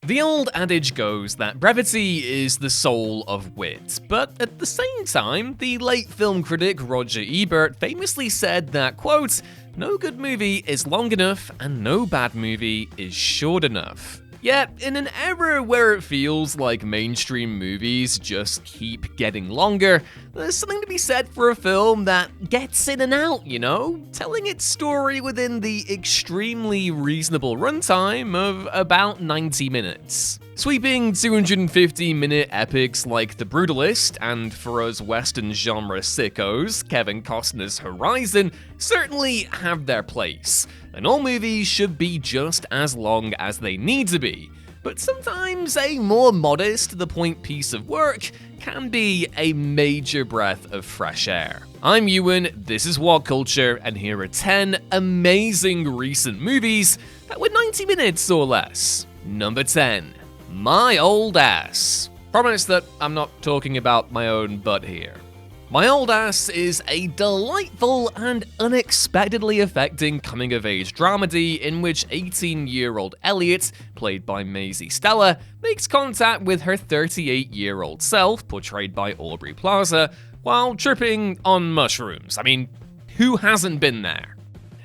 The old adage goes that brevity is the soul of wit, but at the same time, the late film critic Roger Ebert famously said that, quote, "No good movie is long enough and no bad movie is short enough." Yet, in an era where it feels like mainstream movies just keep getting longer, there's something to be said for a film that gets in and out, you know? Telling its story within the extremely reasonable runtime of about 90 minutes. Sweeping 250-minute epics like The Brutalist, and for us Western genre sickos, Kevin Costner's Horizon, certainly have their place. And all movies should be just as long as they need to be. But sometimes a more modest, to-the-point piece of work can be a major breath of fresh air. I'm Ewan, this is What Culture, and here are 10 amazing recent movies that were 90 minutes or less. Number 10. My Old Ass. Promise that I'm not talking about my own butt here. My Old Ass is a delightful and unexpectedly affecting coming-of-age dramedy in which 18-year-old Elliot, played by Maisie Stella, makes contact with her 38-year-old self, portrayed by Aubrey Plaza, while tripping on mushrooms. I mean, who hasn't been there?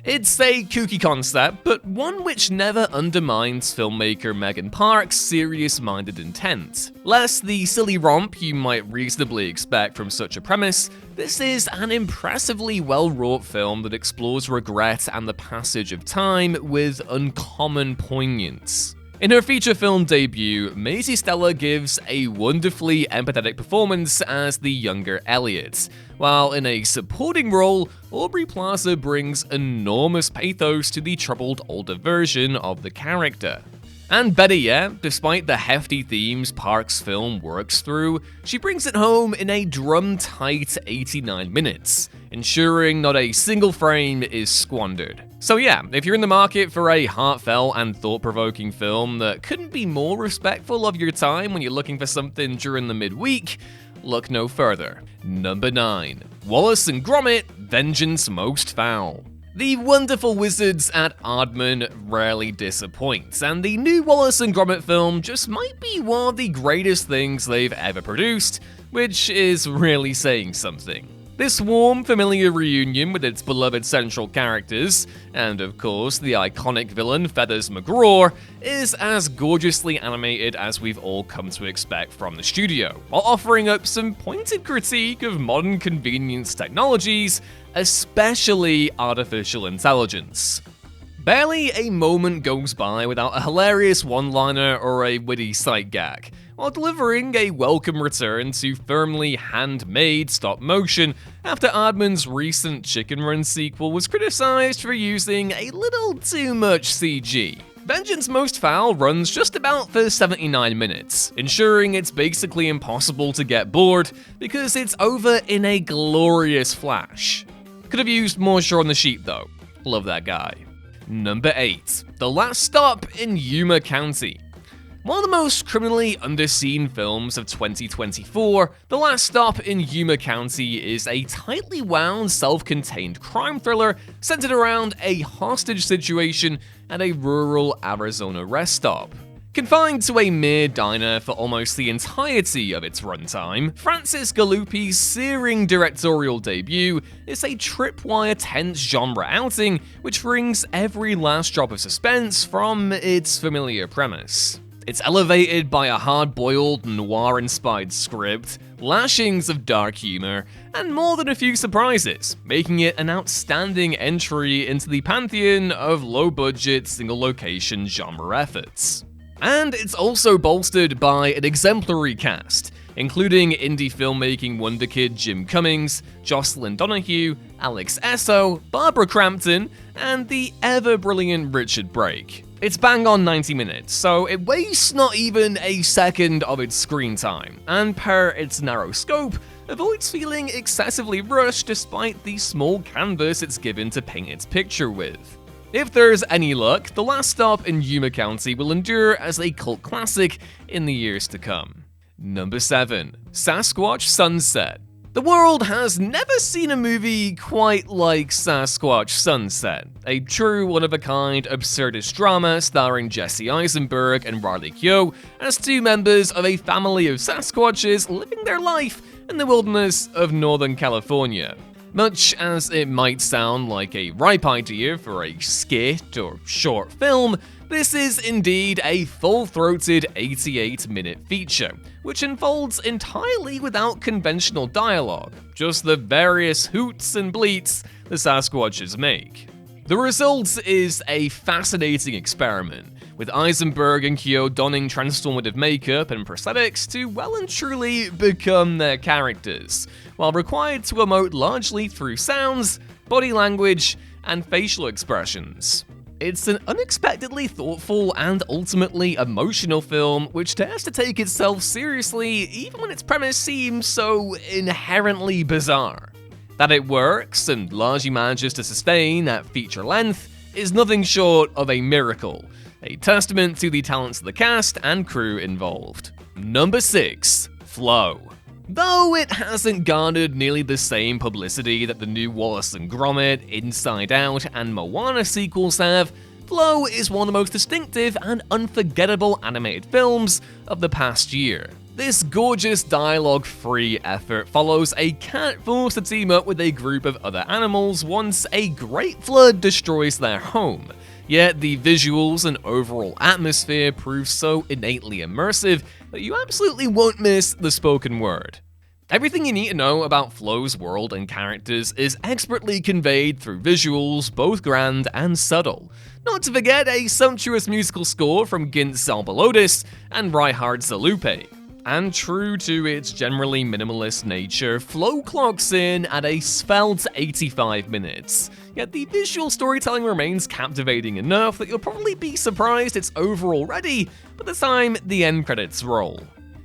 It's a kooky concept, but one which never undermines filmmaker Megan Park's serious-minded intent. Less the silly romp you might reasonably expect from such a premise, this is an impressively well-wrought film that explores regret and the passage of time with uncommon poignance. In her feature film debut, Maisie Stella gives a wonderfully empathetic performance as the younger Elliot, while in a supporting role, Aubrey Plaza brings enormous pathos to the troubled older version of the character. And better yet, despite the hefty themes Park's film works through, she brings it home in a drum-tight 89 minutes, ensuring not a single frame is squandered. So yeah, if you're in the market for a heartfelt and thought-provoking film that couldn't be more respectful of your time when you're looking for something during the midweek, look no further. Number 9. Wallace and Gromit, Vengeance Most Foul. The wonderful wizards at Aardman rarely disappoint, and the new Wallace and Gromit film just might be one of the greatest things they've ever produced, which is really saying something. This warm, familiar reunion with its beloved central characters, and of course the iconic villain Feathers McGraw, is as gorgeously animated as we've all come to expect from the studio, while offering up some pointed critique of modern convenience technologies, especially artificial intelligence. Barely a moment goes by without a hilarious one-liner or a witty sight gag, while delivering a welcome return to firmly handmade stop-motion after Aardman's recent Chicken Run sequel was criticized for using a little too much CG. Vengeance Most Foul runs just about for 79 minutes, ensuring it's basically impossible to get bored because it's over in a glorious flash. Could have used more Shaun the Sheep though. Love that guy. Number 8. The Last Stop in Yuma County. One of the most criminally underseen films of 2024, The Last Stop in Yuma County is a tightly wound, self-contained crime thriller centered around a hostage situation at a rural Arizona rest stop. Confined to a mere diner for almost the entirety of its runtime, Francis Galuppi's searing directorial debut is a tripwire tense genre outing which wrings every last drop of suspense from its familiar premise. It's elevated by a hard-boiled, noir-inspired script, lashings of dark humor, and more than a few surprises, making it an outstanding entry into the pantheon of low-budget, single-location genre efforts. And it's also bolstered by an exemplary cast, including indie filmmaking wonderkid Jim Cummings, Jocelyn Donahue, Alex Esso, Barbara Crampton, and the ever-brilliant Richard Brake. It's bang on 90 minutes, so it wastes not even a second of its screen time, and per its narrow scope, avoids feeling excessively rushed despite the small canvas it's given to paint its picture with. If there's any luck, The Last Stop in Yuma County will endure as a cult classic in the years to come. Number 7. Sasquatch Sunset. The world has never seen a movie quite like Sasquatch Sunset, a true one-of-a-kind absurdist drama starring Jesse Eisenberg and Riley Keough as two members of a family of Sasquatches living their life in the wilderness of Northern California. Much as it might sound like a ripe idea for a skit or short film, this is indeed a full-throated 88-minute feature, which unfolds entirely without conventional dialogue, just the various hoots and bleats the Sasquatches make. The result is a fascinating experiment, with Eisenberg and Keough donning transformative makeup and prosthetics to well and truly become their characters, while required to emote largely through sounds, body language, and facial expressions. It's an unexpectedly thoughtful and ultimately emotional film which dares to take itself seriously even when its premise seems so inherently bizarre. That it works and largely manages to sustain at feature length is nothing short of a miracle, a testament to the talents of the cast and crew involved. Number 6. Flow. Though it hasn't garnered nearly the same publicity that the new Wallace Gromit, Inside Out, and Moana sequels have, Flow is one of the most distinctive and unforgettable animated films of the past year. This gorgeous dialogue-free effort follows a cat forced to team up with a group of other animals once a great flood destroys their home. Yet the visuals and overall atmosphere prove so innately immersive that you absolutely won't miss the spoken word. Everything you need to know about Flow's world and characters is expertly conveyed through visuals, both grand and subtle. Not to forget a sumptuous musical score from Gint Salbalodis and Reinhard Zalupe. And true to its generally minimalist nature, Flow clocks in at a svelte 85 minutes. Yet the visual storytelling remains captivating enough that you'll probably be surprised it's over already by the time the end credits roll.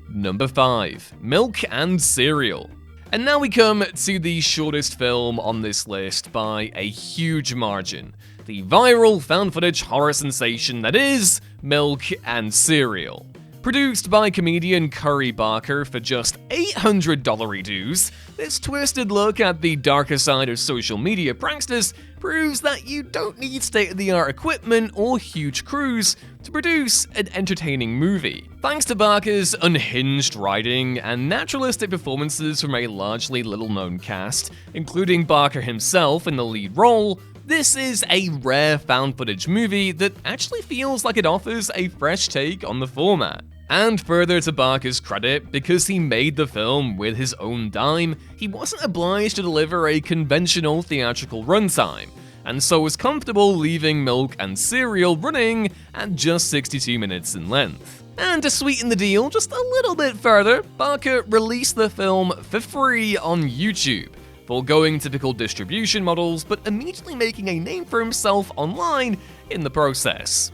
Number 5. Milk and Cereal. And now we come to the shortest film on this list by a huge margin. The viral found-footage horror sensation that is Milk and Cereal. Produced by comedian Curry Barker for just $800 dues, this twisted look at the darker side of social media pranksters proves that you don't need state-of-the-art equipment or huge crews to produce an entertaining movie. Thanks to Barker's unhinged writing and naturalistic performances from a largely little-known cast, including Barker himself in the lead role, this is a rare found-footage movie that actually feels like it offers a fresh take on the format. And further to Barker's credit, because he made the film with his own dime, he wasn't obliged to deliver a conventional theatrical runtime, and so was comfortable leaving Milk and Cereal running at just 62 minutes in length. And to sweeten the deal just a little bit further, Barker released the film for free on YouTube, foregoing typical distribution models but immediately making a name for himself online in the process.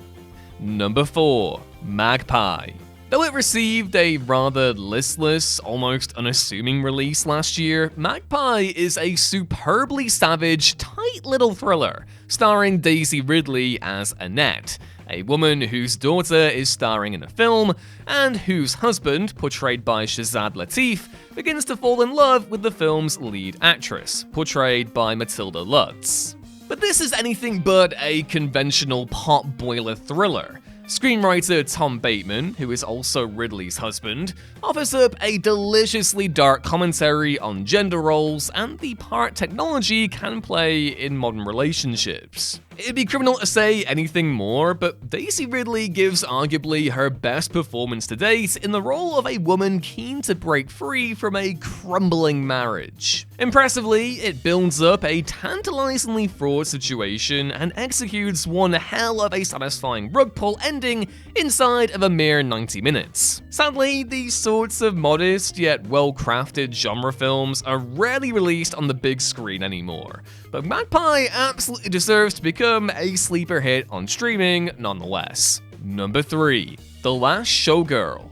Number 4. Magpie. Though it received a rather listless, almost unassuming release last year, Magpie is a superbly savage, tight little thriller, starring Daisy Ridley as Annette, a woman whose daughter is starring in a film, and whose husband, portrayed by Shazad Latif, begins to fall in love with the film's lead actress, portrayed by Matilda Lutz. But this is anything but a conventional pot-boiler thriller. Screenwriter Tom Bateman, who is also Ridley's husband, offers up a deliciously dark commentary on gender roles and the part technology can play in modern relationships. It'd be criminal to say anything more, but Daisy Ridley gives arguably her best performance to date in the role of a woman keen to break free from a crumbling marriage. Impressively, it builds up a tantalizingly fraught situation and executes one hell of a satisfying rug pull ending inside of a mere 90 minutes. Sadly, these sorts of modest yet well-crafted genre films are rarely released on the big screen anymore, but Magpie absolutely deserves to become a sleeper hit on streaming nonetheless. Number 3. The Last Showgirl.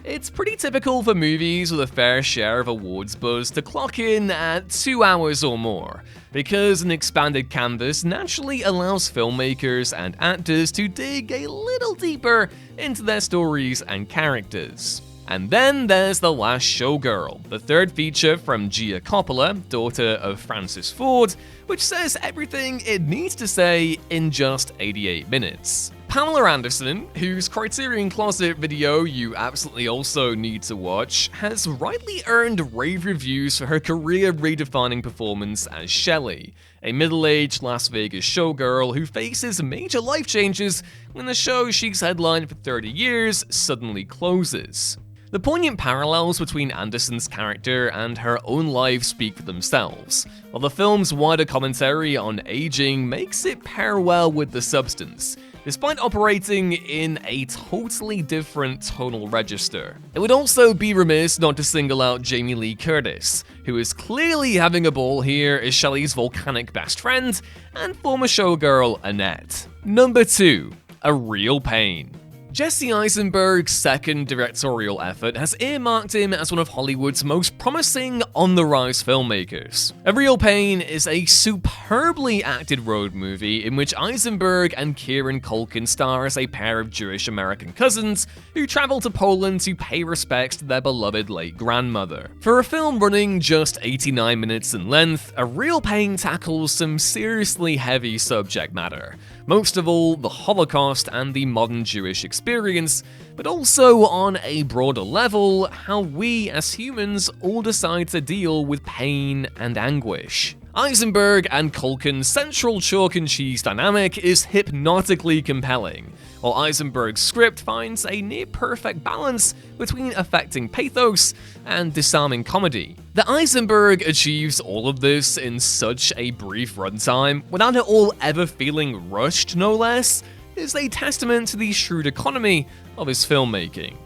It's pretty typical for movies with a fair share of awards buzz to clock in at 2 hours or more, because an expanded canvas naturally allows filmmakers and actors to dig a little deeper into their stories and characters. And then there's The Last Showgirl, the third feature from Gia Coppola, daughter of Francis Ford, which says everything it needs to say in just 88 minutes. Pamela Anderson, whose Criterion Closet video you absolutely also need to watch, has rightly earned rave reviews for her career-redefining performance as Shelley, a middle-aged Las Vegas showgirl who faces major life changes when the show she's headlined for 30 years suddenly closes. The poignant parallels between Anderson's character and her own life speak for themselves, while the film's wider commentary on aging makes it pair well with the substance, despite operating in a totally different tonal register. It would also be remiss not to single out Jamie Lee Curtis, who is clearly having a ball here as Shelley's volcanic best friend, and former showgirl Annette. Number 2. A Real Pain. Jesse Eisenberg's second directorial effort has earmarked him as one of Hollywood's most promising on-the-rise filmmakers. A Real Pain is a superbly acted road movie in which Eisenberg and Kieran Culkin star as a pair of Jewish-American cousins who travel to Poland to pay respects to their beloved late grandmother. For a film running just 89 minutes in length, A Real Pain tackles some seriously heavy subject matter, most of all the Holocaust and the modern Jewish experience, but also on a broader level, how we as humans all decide to deal with pain and anguish. Eisenberg and Culkin's central chalk and cheese dynamic is hypnotically compelling, while Eisenberg's script finds a near-perfect balance between affecting pathos and disarming comedy. That Eisenberg achieves all of this in such a brief runtime, without it all ever feeling rushed no less, is a testament to the shrewd economy of his filmmaking.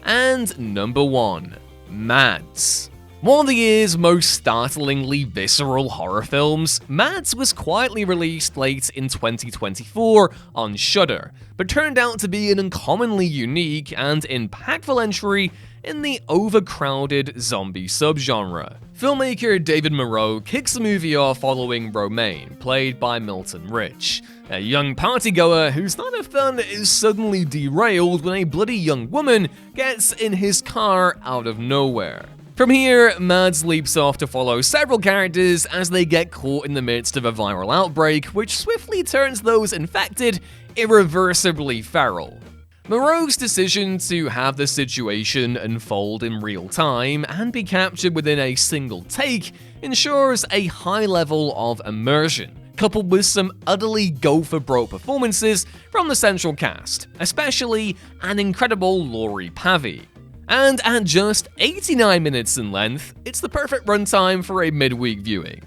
And number 1. Mads. One of the year's most startlingly visceral horror films, Mads was quietly released late in 2024 on Shudder, but turned out to be an uncommonly unique and impactful entry in the overcrowded zombie subgenre. Filmmaker David Moreau kicks the movie off following Romaine, played by Milton Rich, a young partygoer whose night of fun is suddenly derailed when a bloody young woman gets in his car out of nowhere. From here, Mads leaps off to follow several characters as they get caught in the midst of a viral outbreak, which swiftly turns those infected irreversibly feral. Moreau's decision to have the situation unfold in real time and be captured within a single take ensures a high level of immersion, coupled with some utterly go-for-broke performances from the central cast, especially an incredible Laurie Pavey. And at just 89 minutes in length, it's the perfect runtime for a midweek viewing.